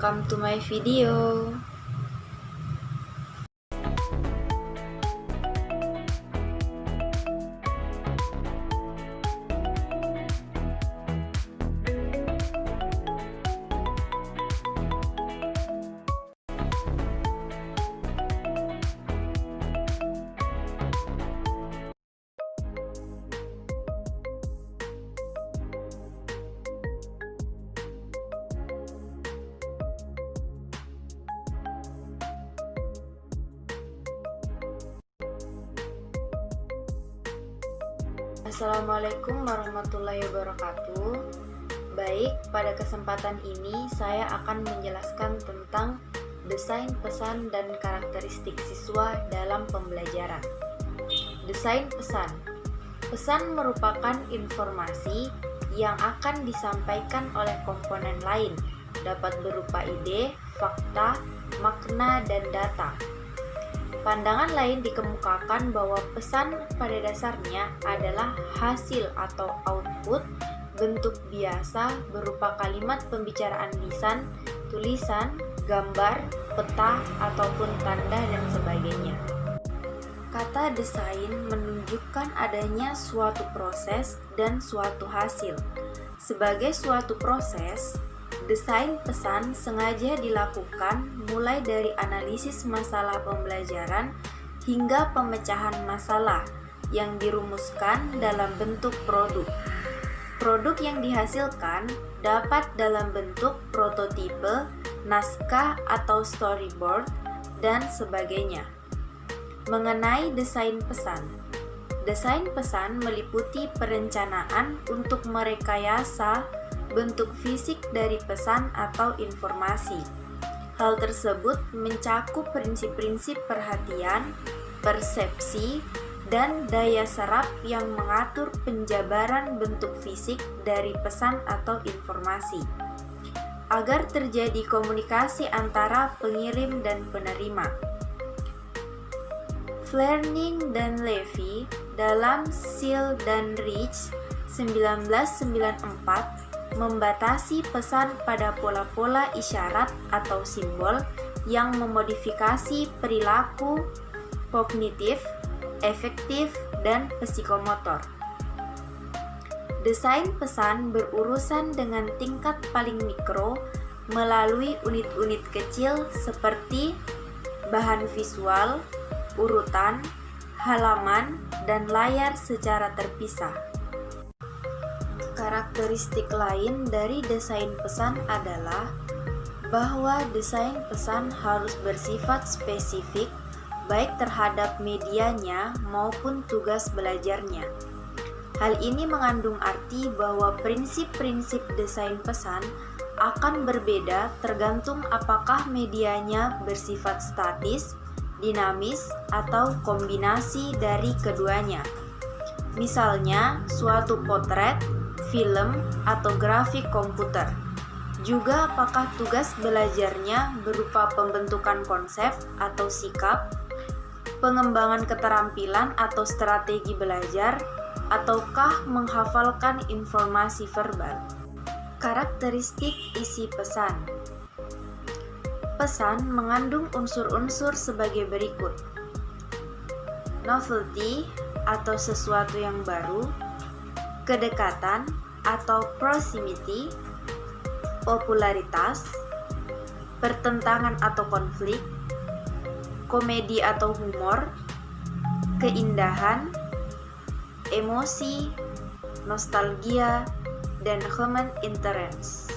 welcome to my video. Assalamualaikum warahmatullahi wabarakatuh. Baik, pada kesempatan ini saya akan menjelaskan tentang desain pesan dan karakteristik siswa dalam pembelajaran. Desain pesan. Pesan merupakan informasi yang akan disampaikan oleh komponen lain, dapat berupa ide, fakta, makna, dan data. Pandangan lain dikemukakan bahwa pesan pada dasarnya adalah hasil atau output bentuk biasa berupa kalimat pembicaraan lisan, tulisan, gambar, peta, ataupun tanda dan sebagainya. Kata desain menunjukkan adanya suatu proses dan suatu hasil. Sebagai suatu proses, desain pesan sengaja dilakukan mulai dari analisis masalah pembelajaran hingga pemecahan masalah yang dirumuskan dalam bentuk produk. Produk yang dihasilkan dapat dalam bentuk prototipe, naskah atau storyboard, dan sebagainya. Mengenai desain pesan. Desain pesan meliputi perencanaan untuk merekayasa bentuk fisik dari pesan atau informasi. Hal tersebut mencakup prinsip-prinsip perhatian, persepsi, dan daya serap yang mengatur penjabaran bentuk fisik dari pesan atau informasi, agar terjadi komunikasi antara pengirim dan penerima. Flerning dan Levy dalam Seal dan Rich 1994 membatasi pesan pada pola-pola isyarat atau simbol yang memodifikasi perilaku kognitif, efektif, dan psikomotor. Desain pesan berurusan dengan tingkat paling mikro melalui unit-unit kecil seperti bahan visual, urutan, halaman, dan layar secara terpisah. Karakteristik lain dari desain pesan adalah bahwa desain pesan harus bersifat spesifik baik terhadap medianya maupun tugas belajarnya. Hal ini mengandung arti bahwa prinsip-prinsip desain pesan akan berbeda tergantung apakah medianya bersifat statis, dinamis, atau kombinasi dari keduanya. Misalnya, suatu potret, film, atau grafik komputer. Juga apakah tugas belajarnya berupa pembentukan konsep atau sikap, pengembangan keterampilan atau strategi belajar, ataukah menghafalkan informasi verbal. Karakteristik isi pesan. Pesan mengandung unsur-unsur sebagai berikut. Novelty atau sesuatu yang baru, kedekatan atau proximity, popularitas, pertentangan atau konflik, komedi atau humor, keindahan, emosi, nostalgia, dan human interest.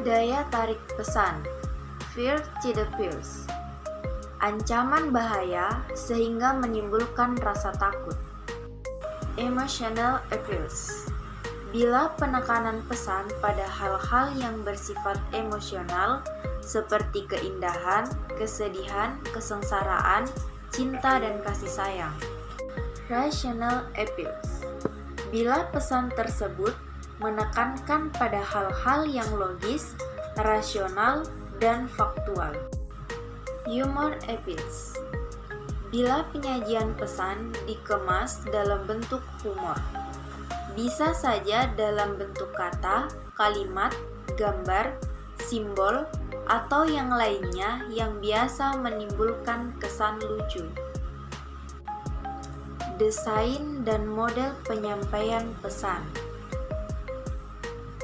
Daya tarik pesan, fear to the peers, ancaman bahaya sehingga menimbulkan rasa takut. Emotional appeals. Bila penekanan pesan pada hal-hal yang bersifat emosional seperti keindahan, kesedihan, kesengsaraan, cinta, dan kasih sayang. Rational appeals. Bila pesan tersebut menekankan pada hal-hal yang logis, rasional, dan faktual. Humor appeals. Bila penyajian pesan dikemas dalam bentuk humor. bisa saja dalam bentuk kata, kalimat, gambar, simbol, atau yang lainnya yang biasa menimbulkan kesan lucu. Desain dan model penyampaian pesan.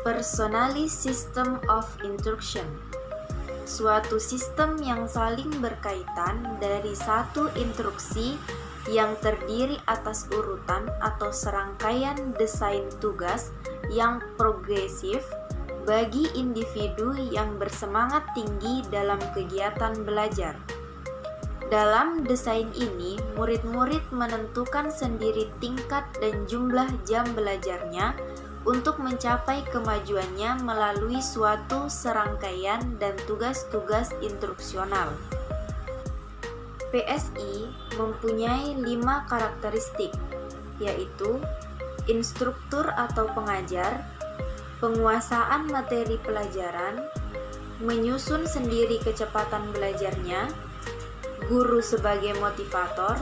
Personalized system of instruction. Suatu sistem yang saling berkaitan dari satu instruksi yang terdiri atas urutan atau serangkaian desain tugas yang progresif bagi individu yang bersemangat tinggi dalam kegiatan belajar. Dalam desain ini, murid-murid menentukan sendiri tingkat dan jumlah jam belajarnya untuk mencapai kemajuannya melalui suatu serangkaian dan tugas-tugas instruksional. PSI mempunyai 5 karakteristik, yaitu instruktur atau pengajar, penguasaan materi pelajaran, menyusun sendiri kecepatan belajarnya, guru sebagai motivator,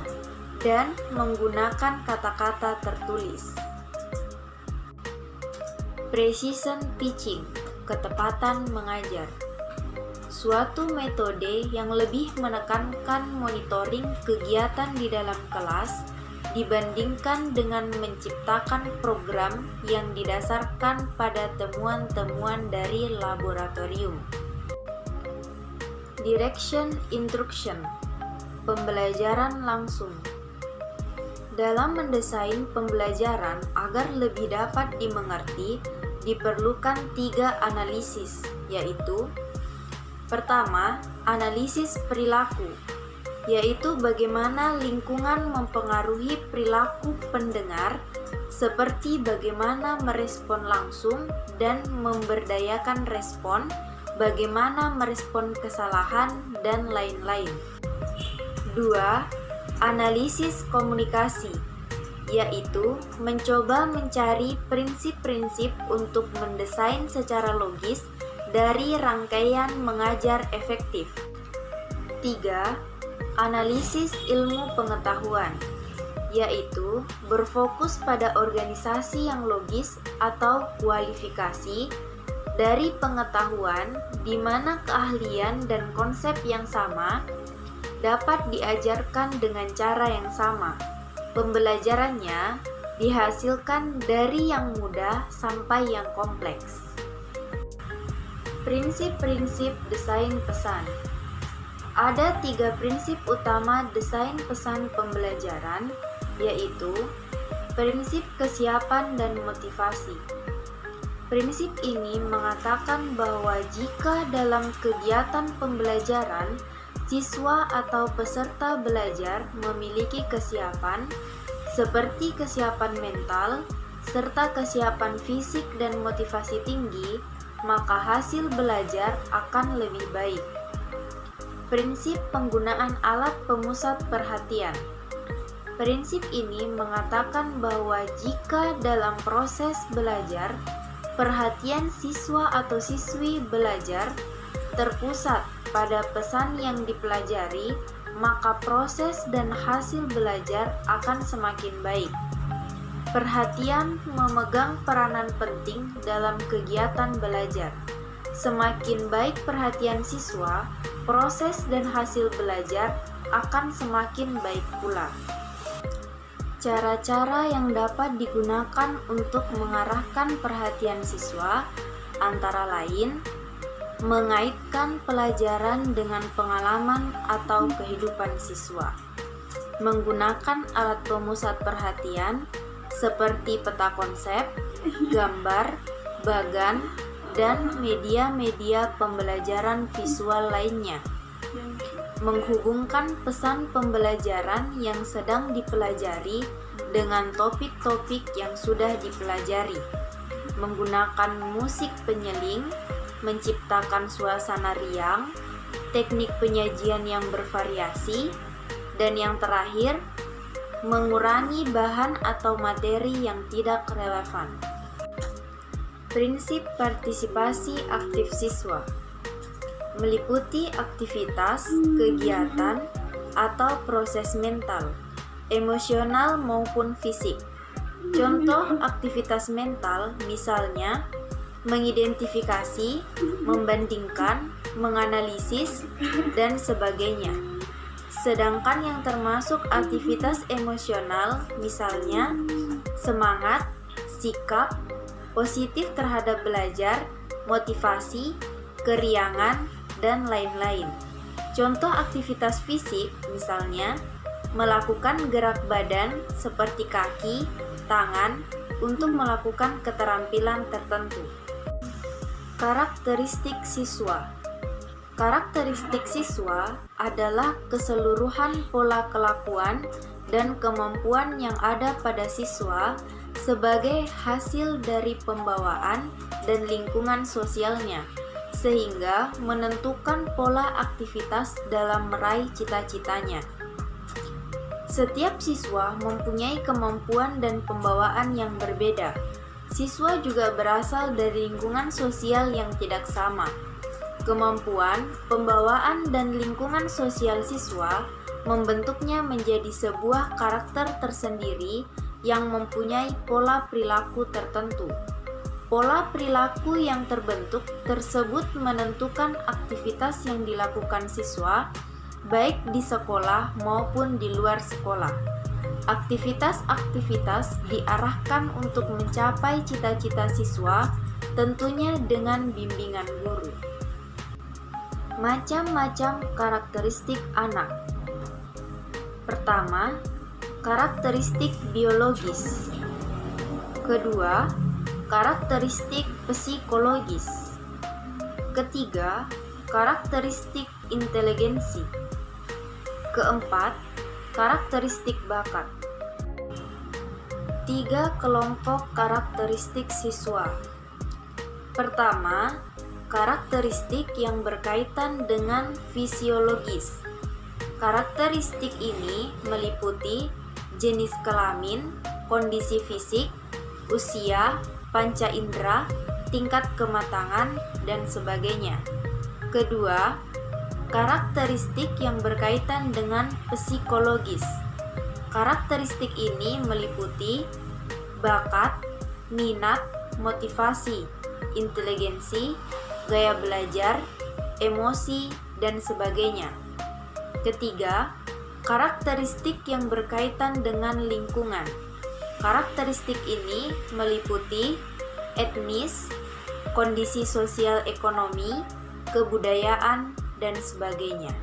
dan menggunakan kata-kata tertulis. Precision teaching, ketepatan mengajar. Suatu metode yang lebih menekankan monitoring kegiatan di dalam kelas dibandingkan dengan menciptakan program yang didasarkan pada temuan-temuan dari laboratorium. Direction instruction, pembelajaran langsung. Dalam mendesain pembelajaran agar lebih dapat dimengerti, diperlukan 3 analisis, yaitu: pertama, analisis perilaku, yaitu bagaimana lingkungan mempengaruhi perilaku pendengar, seperti bagaimana merespon langsung dan memberdayakan respon, bagaimana merespon kesalahan, dan lain-lain. 2. Analisis komunikasi, yaitu mencoba mencari prinsip-prinsip untuk mendesain secara logis dari rangkaian mengajar efektif. 3. Analisis ilmu pengetahuan, yaitu berfokus pada organisasi yang logis atau kualifikasi dari pengetahuan di mana keahlian dan konsep yang sama dapat diajarkan dengan cara yang sama. Pembelajarannya dihasilkan dari yang mudah sampai yang kompleks. Prinsip-prinsip desain pesan. Ada 3 prinsip utama desain pesan pembelajaran, yaitu prinsip kesiapan dan motivasi. Prinsip ini mengatakan bahwa jika dalam kegiatan pembelajaran siswa atau peserta belajar memiliki kesiapan seperti kesiapan mental serta kesiapan fisik dan motivasi tinggi, maka hasil belajar akan lebih baik. Prinsip penggunaan alat pemusat perhatian. Prinsip ini mengatakan bahwa jika dalam proses belajar, perhatian siswa atau siswi belajar terpusat pada pesan yang dipelajari, maka proses dan hasil belajar akan semakin baik. Perhatian memegang peranan penting dalam kegiatan belajar. Semakin baik perhatian siswa, proses dan hasil belajar akan semakin baik pula. Cara-cara yang dapat digunakan untuk mengarahkan perhatian siswa antara lain mengaitkan pelajaran dengan pengalaman atau kehidupan siswa, menggunakan alat pemusat perhatian seperti peta konsep, gambar, bagan, dan media-media pembelajaran visual lainnya, menghubungkan pesan pembelajaran yang sedang dipelajari dengan topik-topik yang sudah dipelajari, menggunakan musik penyeling, menciptakan suasana riang, teknik penyajian yang bervariasi, dan yang terakhir, mengurangi bahan atau materi yang tidak relevan. Prinsip partisipasi aktif siswa meliputi aktivitas, kegiatan, atau proses mental, emosional maupun fisik Contoh aktivitas mental misalnya mengidentifikasi, membandingkan, menganalisis, dan sebagainya. Sedangkan yang termasuk aktivitas emosional misalnya semangat, sikap, positif terhadap belajar, motivasi, keriangan, dan lain-lain. Contoh aktivitas fisik misalnya melakukan gerak badan seperti kaki, tangan untuk melakukan keterampilan tertentu. Karakteristik siswa. Karakteristik siswa adalah keseluruhan pola kelakuan dan kemampuan yang ada pada siswa sebagai hasil dari pembawaan dan lingkungan sosialnya, sehingga menentukan pola aktivitas dalam meraih cita-citanya. Setiap siswa mempunyai kemampuan dan pembawaan yang berbeda. Siswa juga berasal dari lingkungan sosial yang tidak sama. Kemampuan, pembawaan, dan lingkungan sosial siswa membentuknya menjadi sebuah karakter tersendiri yang mempunyai pola perilaku tertentu. Pola perilaku yang terbentuk tersebut menentukan aktivitas yang dilakukan siswa, baik di sekolah maupun di luar sekolah. Aktivitas-aktivitas diarahkan untuk mencapai cita-cita siswa, tentunya dengan bimbingan guru. Macam-macam karakteristik anak. Pertama, karakteristik biologis. Kedua, karakteristik psikologis. Ketiga, karakteristik inteligensi. Keempat, karakteristik bakat. 3 kelompok karakteristik siswa. Pertama, karakteristik yang berkaitan dengan fisiologis. Karakteristik ini meliputi jenis kelamin, kondisi fisik, usia, panca indera, tingkat kematangan, dan sebagainya. Kedua, karakteristik yang berkaitan dengan psikologis. Karakteristik ini meliputi bakat, minat, motivasi, inteligensi, gaya belajar, emosi, dan sebagainya. Ketiga, karakteristik yang berkaitan dengan lingkungan. Karakteristik ini meliputi etnis, kondisi sosial ekonomi, kebudayaan, dan sebagainya.